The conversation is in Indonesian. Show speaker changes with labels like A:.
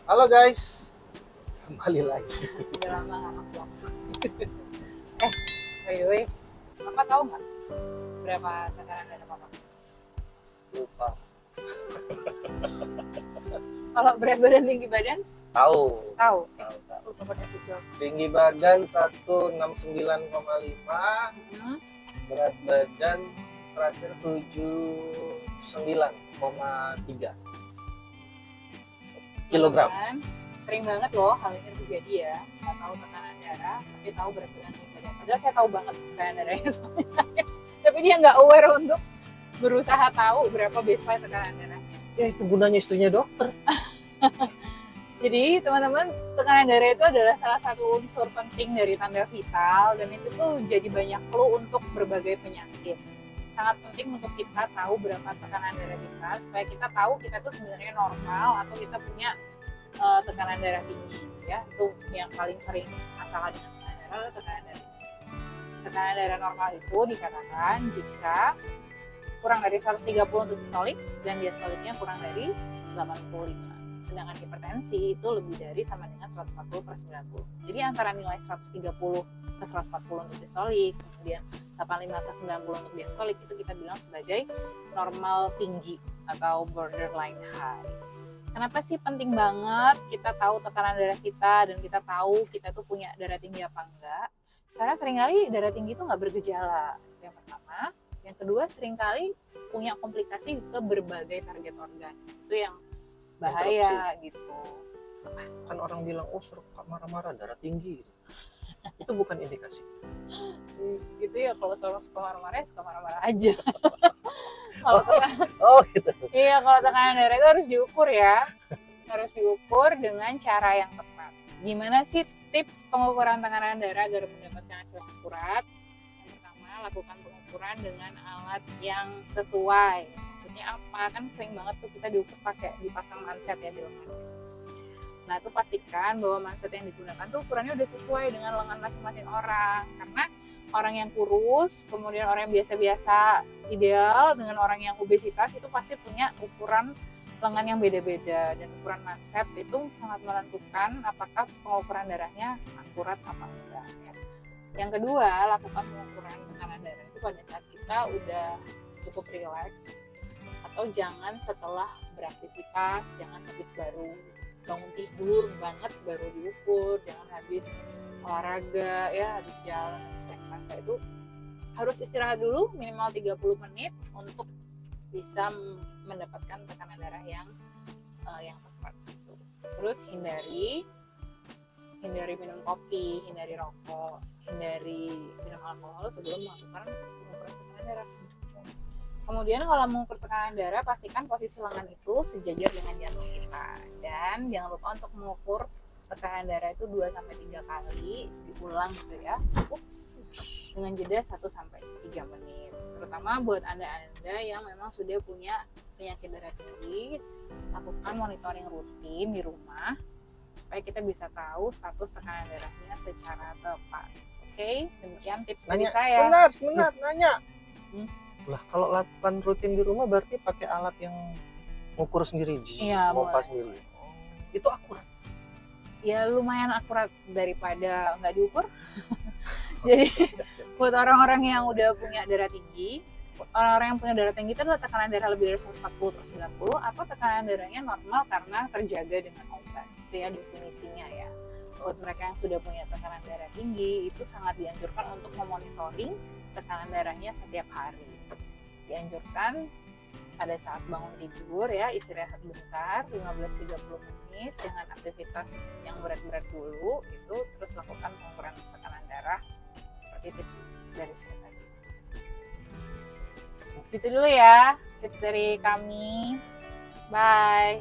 A: Halo guys, kembali lagi.
B: Udah lama nggak ngevlog. By the way, Papa tahu nggak berapa tekanan darah Papa?
A: Lupa.
B: Kalau berat badan tinggi badan?
A: Tahu.
B: Tahu.
A: Tahu.
B: Lupa pakai sijil.
A: Tinggi badan 169,5, berat badan terakhir 79,3 kilogram.
B: Sering banget loh hal ini terjadi ya. Nggak tahu tekanan darah, tapi tahu berat badan tinggi badan. Padahal saya tahu banget tekanan darahnya suami saya. Tapi dia nggak aware untuk berusaha tahu berapa baseline tekanan darahnya.
A: Ya itu gunanya istrinya dokter.
B: Jadi teman-teman, tekanan darah itu adalah salah satu unsur penting dari tanda vital dan itu tuh jadi banyak clue untuk berbagai penyakit. Sangat penting untuk kita tahu berapa tekanan darah kita supaya kita tahu kita tuh sebenarnya normal atau kita punya tekanan darah tinggi ya. Itu yang paling sering masalah dengan tekanan darah adalah tekanan darah tinggi. Tekanan darah normal itu dikatakan jika kurang dari 130 untuk sistolik dan diastoliknya kurang dari 85. Sedangkan hipertensi itu lebih dari sama dengan 140/90. Jadi antara nilai 130/140 untuk sistolik, kemudian 85/90 untuk diastolik itu kita bilang sebagai normal tinggi atau borderline high. Kenapa sih penting banget kita tahu tekanan darah kita dan kita tahu kita tuh punya darah tinggi apa enggak? Karena seringkali darah tinggi itu nggak bergejala. Yang pertama, yang kedua seringkali punya komplikasi ke berbagai target organ. Itu yang bahaya gitu.
A: Kan orang bilang, oh suruh marah-marah, darah tinggi. Itu bukan indikasi.
B: Gitu ya, kalau seorang suka marah-marah ya suka marah-marah aja.
A: Gitu.
B: Iya, kalau tekanan darah itu harus diukur ya. Harus diukur dengan cara yang tepat. Gimana sih tips pengukuran tekanan darah agar mendapatkan hasil akurat? Yang pertama, lakukan pengukuran dengan alat yang sesuai. Maksudnya apa? Kan sering banget tuh kita diukur pakai dipasang manset ya di lengan. Nah itu pastikan bahwa manset yang digunakan tuh ukurannya udah sesuai dengan lengan masing-masing orang. Karena orang yang kurus, kemudian orang yang biasa-biasa ideal dengan orang yang obesitas itu pasti punya ukuran lengan yang beda-beda. Dan ukuran manset itu sangat menentukan apakah pengukuran darahnya akurat apa enggak. Ya. Yang kedua, lakukan pengukuran tekanan darah itu pada saat kita udah cukup rileks. Atau jangan setelah beraktivitas, jangan habis baru bangun tidur banget baru diukur, jangan habis olahraga ya, habis jalan, habis naik tangga. Itu harus istirahat dulu minimal 30 menit untuk bisa mendapatkan tekanan darah yang tepat gitu. Terus hindari minum kopi, hindari rokok, hindari minum alkohol sebelum melakukan pengukuran tekanan darah. Kemudian kalau mengukur tekanan darah, pastikan posisi lengan itu sejajar dengan jantung kita. Dan jangan lupa untuk mengukur tekanan darah itu 2-3 kali, diulang gitu ya. Dengan jeda 1-3 menit. Terutama buat Anda-Anda yang memang sudah punya penyakit darah tinggi, lakukan monitoring rutin di rumah supaya kita bisa tahu status tekanan darahnya secara tepat. Oke, demikian tips dari saya.
A: Sebentar, nanya. Lah kalau lakukan rutin di rumah berarti pakai alat yang ngukur sendiri, pompa sendiri. Itu akurat?
B: Ya lumayan akurat daripada nggak diukur. Jadi buat orang-orang yang udah punya darah tinggi, orang-orang yang punya darah tinggi itu adalah tekanan darah lebih dari 140/90 atau tekanan darahnya normal karena terjaga dengan obat. Itu ya definisinya ya. Buat mereka yang sudah punya tekanan darah tinggi itu sangat dianjurkan untuk memonitoring tekanan darahnya setiap hari. Dianjurkan pada saat bangun tidur ya, istirahat bentar 15-30 menit, jangan aktivitas yang berat-berat dulu itu, terus lakukan pengukuran tekanan darah seperti tips dari saya tadi. Gitu dulu ya tips dari kami. Bye.